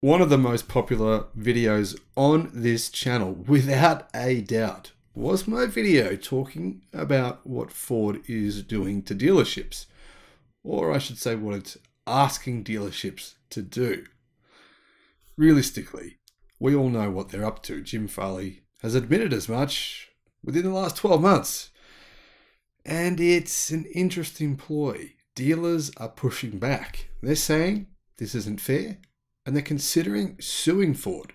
One of the most popular videos on this channel, without a doubt, was my video talking about what Ford is doing to dealerships. Or I should say what it's asking dealerships to do. Realistically, we all know what they're up to. Jim Farley has admitted as much within the last 12 months. And it's an interesting ploy. Dealers are pushing back. They're saying this isn't fair, and they're considering suing Ford.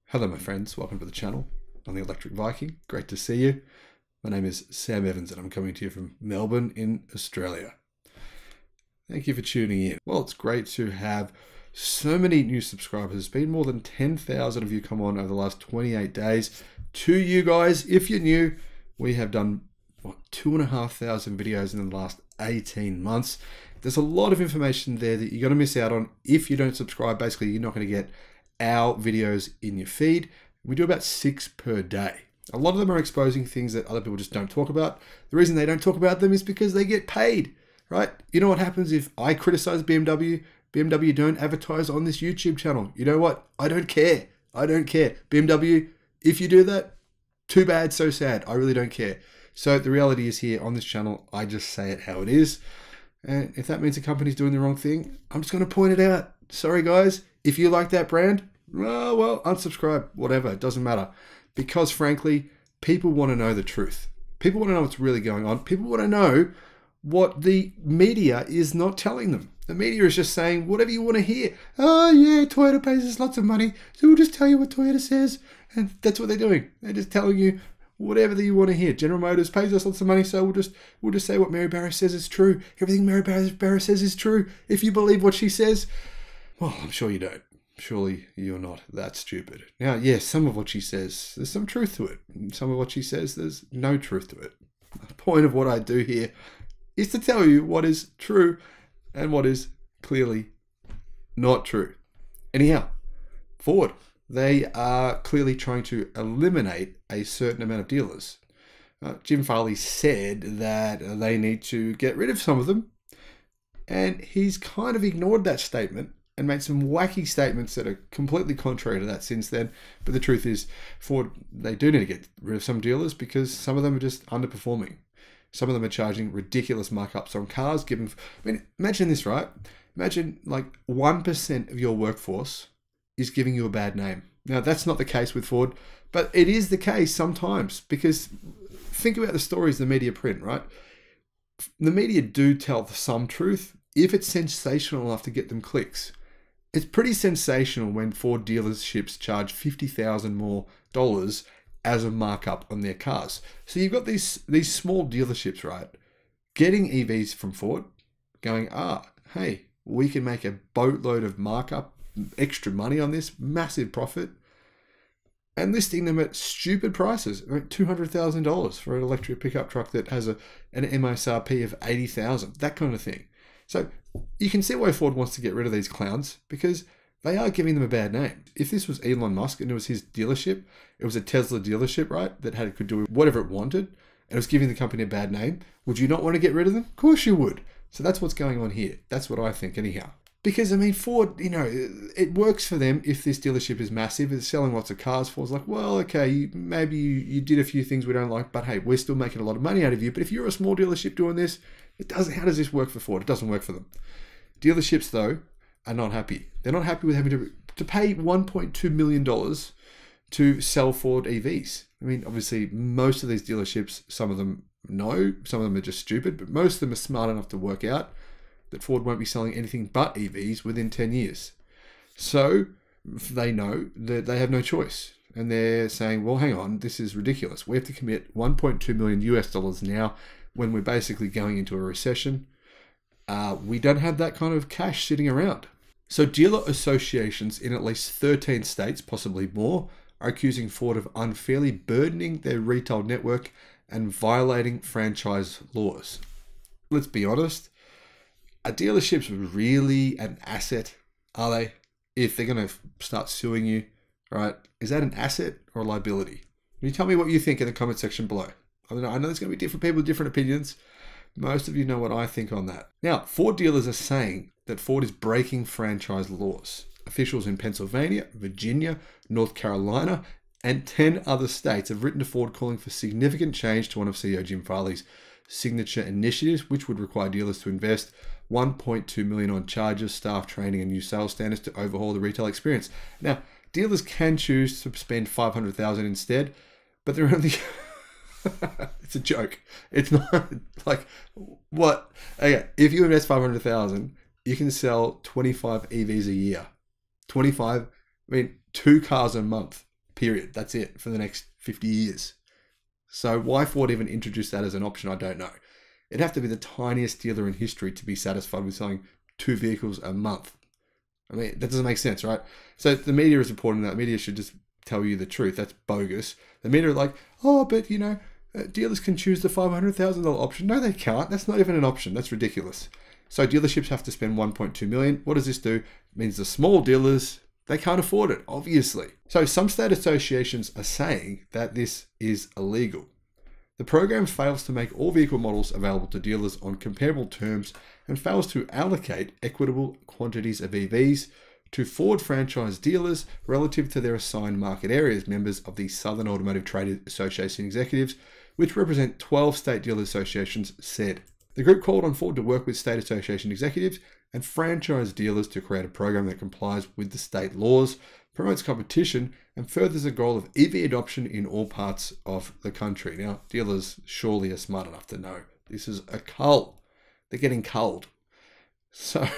Hello, my friends. Welcome to the channel. I'm the Electric Viking. Great to see you. My name is Sam Evans, and I'm coming to you from Melbourne in Australia. Thank you for tuning in. Well, it's great to have so many new subscribers. There's been more than 10,000 of you come on over the last 28 days. To you guys, if you're new, we have done 2,500 videos in the last 18 months. There's a lot of information there that you're going to miss out on if you don't subscribe. Basically, you're not going to get our videos in your feed. We do about 6 per day. A lot of them are exposing things that other people just don't talk about. The reason they don't talk about them is because they get paid, right? You know what happens if I criticize BMW? BMW don't advertise on this YouTube channel. You know what? I don't care. I don't care. BMW, if you do that, too bad, so sad. I really don't care. So the reality is here on this channel, I just say it how it is. And if that means a company's doing the wrong thing, I'm just going to point it out. Sorry, guys. If you like that brand, well, unsubscribe, whatever. It doesn't matter. Because frankly, people want to know the truth. People want to know what's really going on. People want to know what the media is not telling them. The media is just saying whatever you want to hear. Oh, yeah, Toyota pays us lots of money, so we'll just tell you what Toyota says. And that's what they're doing. They're just telling you whatever that you want to hear. General Motors pays us lots of money, so we'll just say what Mary Barra says is true. Everything Mary Barra says is true. If you believe what she says, well, I'm sure you don't. Surely you're not that stupid. Now, yes, some of what she says, there's some truth to it. Some of what she says, there's no truth to it. The point of what I do here is to tell you what is true and what is clearly not true. Anyhow, Ford, they are clearly trying to eliminate a certain amount of dealers. Jim Farley said that they need to get rid of some of them, and he's kind of ignored that statement and made some wacky statements that are completely contrary to that since then. But the truth is, Ford, they do need to get rid of some dealers because some of them are just underperforming. Some of them are charging ridiculous markups on cars. Imagine this, right? Imagine like 1% of your workforce is giving you a bad name. Now, that's not the case with Ford, but it is the case sometimes because think about the stories the media print, right? The media do tell some truth if it's sensational enough to get them clicks. It's pretty sensational when Ford dealerships charge $50,000 more as a markup on their cars. So you've got these small dealerships, right, getting EVs from Ford, going, hey, we can make a boatload of markup, extra money on this, massive profit, and listing them at stupid prices, $200,000 for an electric pickup truck that has an MSRP of $80,000, that kind of thing. So you can see why Ford wants to get rid of these clowns because they are giving them a bad name. If this was Elon Musk and it was his dealership, it was a Tesla dealership, right, that could do whatever it wanted, and it was giving the company a bad name, would you not want to get rid of them? Of course you would. So that's what's going on here. That's what I think anyhow. Because, I mean, Ford, you know, it works for them if this dealership is massive. It's selling lots of cars. Ford's like, well, okay, maybe you did a few things we don't like, but hey, we're still making a lot of money out of you. But if you're a small dealership doing this, how does this work for Ford? It doesn't work for them. Dealerships, though, are not happy. They're not happy with having to pay $1.2 million to sell Ford EVs. I mean, obviously, most of these dealerships, some of them know, some of them are just stupid, but most of them are smart enough to work out that Ford won't be selling anything but EVs within 10 years. So they know that they have no choice. And they're saying, well, hang on, this is ridiculous. We have to commit $1.2 million US now when we're basically going into a recession. We don't have that kind of cash sitting around. So dealer associations in at least 13 states, possibly more, are accusing Ford of unfairly burdening their retail network and violating franchise laws. Let's be honest. Are dealerships really an asset? Are they? If they're going to start suing you, right? Is that an asset or a liability? Can you tell me what you think in the comment section below? I know there's going to be different people with different opinions. Most of you know what I think on that. Now, Ford dealers are saying that Ford is breaking franchise laws. officials in Pennsylvania, Virginia, North Carolina, and 10 other states have written to Ford calling for significant change to one of CEO Jim Farley's signature initiatives, which would require dealers to invest $1.2 million on charges, staff training, and new sales standards to overhaul the retail experience. Now, dealers can choose to spend $500,000 instead, but they're only... It's a joke. It's not like, what? Okay, if you invest $500,000, you can sell 25 EVs a year. 25, 2 cars a month, period. That's it for the next 50 years. So why Ford even introduced that as an option, I don't know. It'd have to be the tiniest dealer in history to be satisfied with selling 2 vehicles a month. That doesn't make sense, right? So the media is reporting that. Media should just tell you the truth. That's bogus. The media are like, oh, but dealers can choose the $500,000 option. No, they can't. That's not even an option. That's ridiculous. So dealerships have to spend $1.2 million. What does this do? It means the small dealers, they can't afford it, obviously. So some state associations are saying that this is illegal. The program fails to make all vehicle models available to dealers on comparable terms and fails to allocate equitable quantities of EVs to Ford franchise dealers relative to their assigned market areas, members of the Southern Automotive Trade Association executives, which represent 12 state dealer associations, said. The group called on Ford to work with state association executives and franchise dealers to create a program that complies with the state laws, promotes competition, and furthers the goal of EV adoption in all parts of the country. Now, dealers surely are smart enough to know this is a cull. They're getting culled. So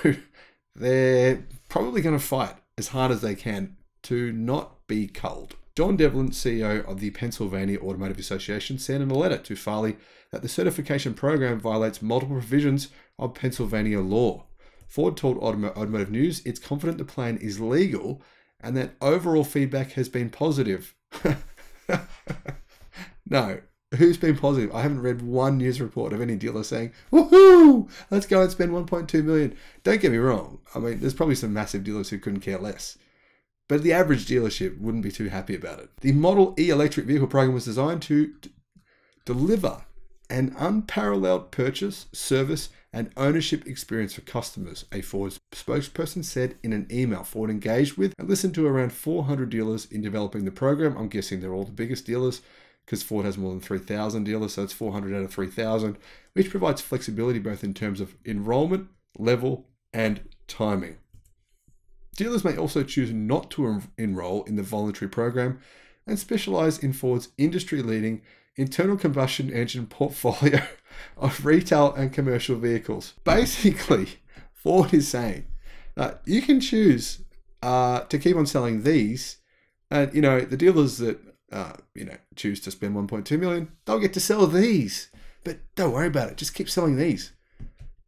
they're probably going to fight as hard as they can to not be culled. John Devlin, CEO of the Pennsylvania Automotive Association, said in a letter to Farley that the certification program violates multiple provisions of Pennsylvania law. Ford told Automotive News it's confident the plan is legal and that overall feedback has been positive. No, who's been positive? I haven't read one news report of any dealer saying, woohoo, let's go and spend $1.2 million. Don't get me wrong. There's probably some massive dealers who couldn't care less. But the average dealership wouldn't be too happy about it. The Model E electric vehicle program was designed to deliver an unparalleled purchase, service, and ownership experience for customers, a Ford spokesperson said in an email. Ford engaged with and listened to around 400 dealers in developing the program. I'm guessing they're all the biggest dealers because Ford has more than 3,000 dealers, so it's 400 out of 3,000, which provides flexibility both in terms of enrollment, level, and timing. Dealers may also choose not to enroll in the voluntary program and specialize in Ford's industry-leading internal combustion engine portfolio of retail and commercial vehicles. Basically, Ford is saying you can choose to keep on selling these, and the dealers that choose to spend $1.2 million, they'll get to sell these. But don't worry about it. Just keep selling these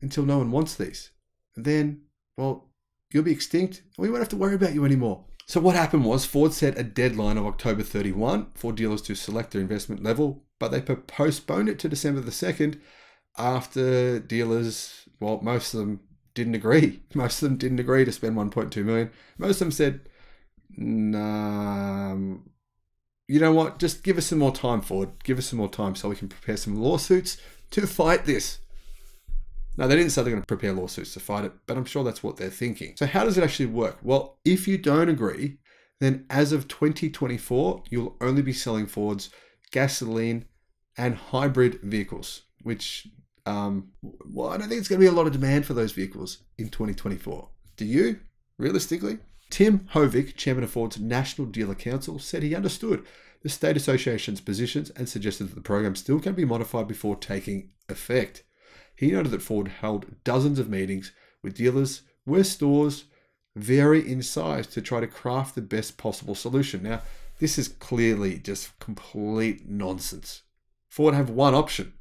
until no one wants these, and then, well, you'll be extinct. We won't have to worry about you anymore. So what happened was Ford set a deadline of October 31 for dealers to select their investment level, but they postponed it to December the 2nd after dealers, well, most of them didn't agree. Most of them didn't agree to spend $1.2 million. Most of them said, nah, you know what? Just give us some more time, Ford. Give us some more time so we can prepare some lawsuits to fight this. Now, they didn't say they're going to prepare lawsuits to fight it, but I'm sure that's what they're thinking. So how does it actually work? Well, if you don't agree, then as of 2024, you'll only be selling Ford's gasoline and hybrid vehicles, which, well, I don't think it's going to be a lot of demand for those vehicles in 2024. Do you, realistically? Tim Hovick, chairman of Ford's National Dealer Council, said he understood the state association's positions and suggested that the program still can be modified before taking effect. He noted that Ford held dozens of meetings with dealers where stores vary in size to try to craft the best possible solution. Now, this is clearly just complete nonsense. Ford have one option.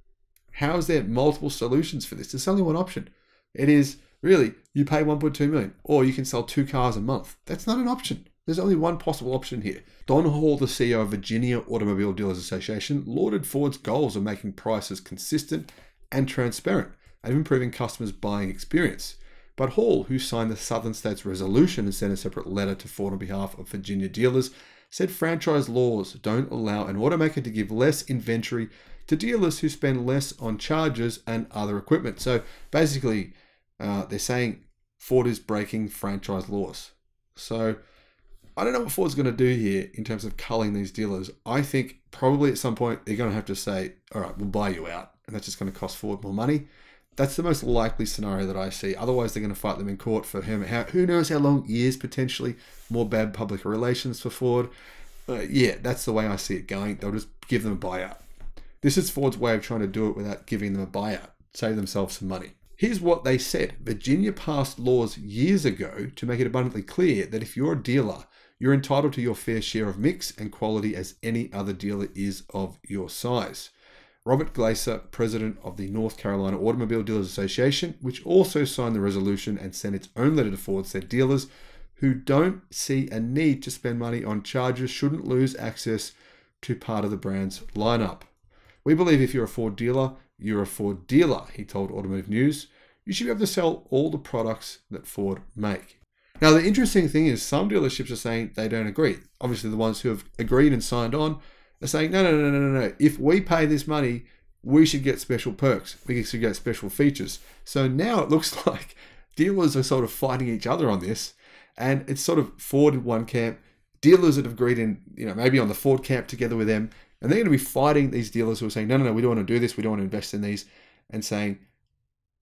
How is there multiple solutions for this? There's only one option. It is really, you pay $1.2 million or you can sell 2 cars a month. That's not an option. There's only one possible option here. Don Hall, the CEO of Virginia Automobile Dealers Association, lauded Ford's goals of making prices consistent and transparent and improving customers' buying experience. But Hall, who signed the Southern States resolution and sent a separate letter to Ford on behalf of Virginia dealers, said franchise laws don't allow an automaker to give less inventory to dealers who spend less on charges and other equipment. So basically, they're saying Ford is breaking franchise laws. So I don't know what Ford's going to do here in terms of culling these dealers. I think probably at some point they're going to have to say, all right, we'll buy you out. And that's just going to cost Ford more money. That's the most likely scenario that I see. Otherwise, they're going to fight them in court for who knows how long, years potentially, more bad public relations for Ford. Yeah, that's the way I see it going. They'll just give them a buyout. This is Ford's way of trying to do it without giving them a buyout, save themselves some money. Here's what they said. Virginia passed laws years ago to make it abundantly clear that if you're a dealer, you're entitled to your fair share of mix and quality as any other dealer is of your size. Robert Glaser, president of the North Carolina Automobile Dealers Association, which also signed the resolution and sent its own letter to Ford, said dealers who don't see a need to spend money on chargers shouldn't lose access to part of the brand's lineup. We believe if you're a Ford dealer, you're a Ford dealer, he told Automotive News. You should be able to sell all the products that Ford make. Now, the interesting thing is some dealerships are saying they don't agree. Obviously, the ones who have agreed and signed on are saying, no. If we pay this money, we should get special perks. We should get special features. So now it looks like dealers are sort of fighting each other on this. And it's sort of Ford in one camp, dealers that have agreed in, maybe on the Ford camp together with them. And they're going to be fighting these dealers who are saying, no, we don't want to do this. We don't want to invest in these. And saying,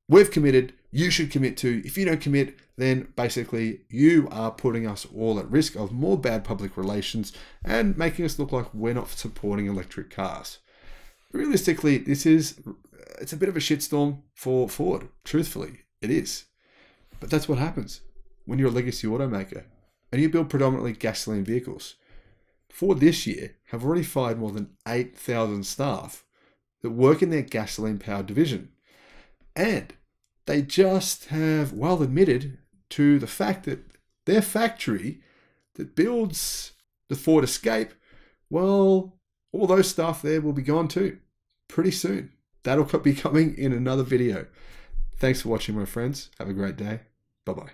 we've committed, you should commit too. If you don't commit, then basically you are putting us all at risk of more bad public relations and making us look like we're not supporting electric cars. Realistically, it's a bit of a shitstorm for Ford. Truthfully, it is. But that's what happens when you're a legacy automaker and you build predominantly gasoline vehicles. Ford this year have already fired more than 8,000 staff that work in their gasoline-powered division. And they just have well admitted to the fact that their factory that builds the Ford Escape, well, all those staff there will be gone too pretty soon. That'll be coming in another video. Thanks for watching, my friends. Have a great day. Bye-bye.